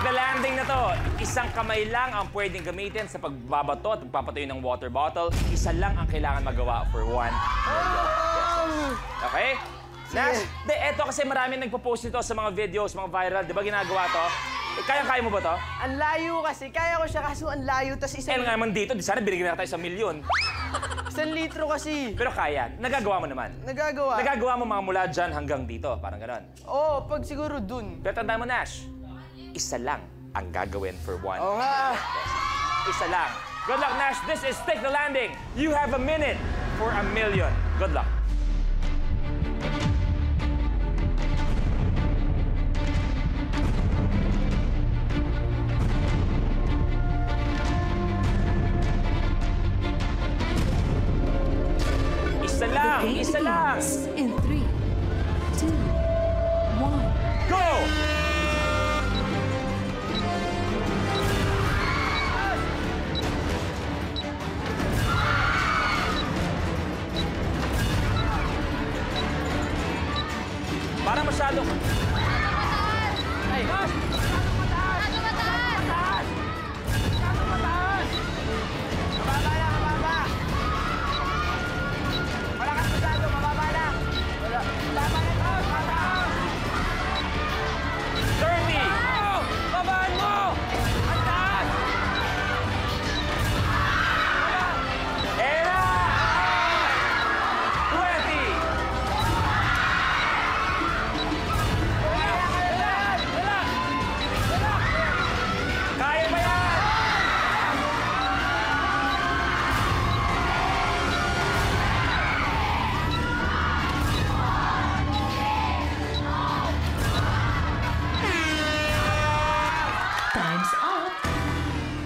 the landing na to. Isang kamay lang ang pwedeng gamitin sa pagbabato at pagpapatuyo ng water bottle. Isa lang ang kailangan magawa for 1 million pesos. Okay? Nash, eto kasi maraming nagpo-post nito sa mga videos, mga viral. Di ba ginagawa to? Kaya mo ba to? Ang layo kasi. Kaya ko siya kaso ang layo. Tas Eh nga naman dito, di sana binigyan na tayo 1 milyon. 1 litro kasi. Pero kaya, nagagawa mo naman. Nagagawa. Nagagawa mo mga mula dyan hanggang dito, parang gano'n. Oo, pag siguro dun. Pero tandaan mo, Nash, isa lang ang gagawin for 1 Oo nga. Isa lang. Good luck, Nash. This is Stick the Landing. You have a minute for 1 million. Good luck. Isa lang. In 3, 2, 1. Go! Parang masyado. Ay!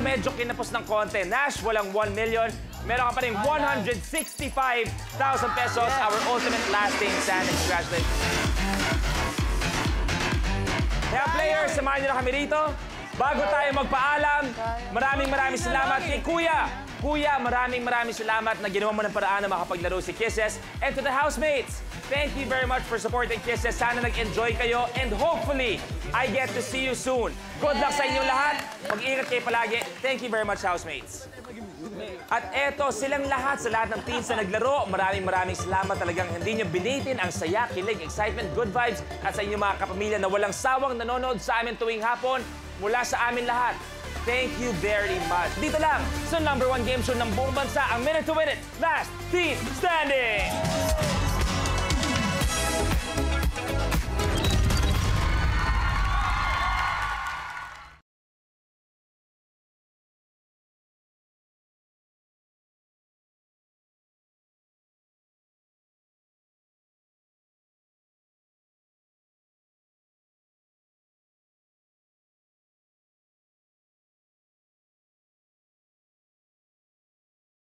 Medyo kinapos ng konti. Nash, walang 1 million. Meron ka pa rin 165,000 pesos. Our ultimate lasting standing. Congratulations. Kaya players, samahan nyo na kami rito. Bago tayo magpaalam, maraming salamat kay Kuya. Kuya, maraming salamat na ginawa mo ng paraan na makapaglaro si Kisses. And to the housemates, thank you very much for supporting Kisses. Sana nag-enjoy kayo and hopefully, I get to see you soon. Good luck sa inyong lahat. Mag-ingat kayo palagi. Thank you very much, housemates. At eto, silang lahat sa lahat ng teams na naglaro. Maraming salamat talagang hindi nyo binitin ang saya, kilig, excitement, good vibes at sa inyong mga kapamilya na walang sawang nanonood sa amin tuwing hapon mula sa amin lahat. Thank you very much. Dito lang sa #1 game show ng buong bansa, ang Minute to Win It, Last Team Standing!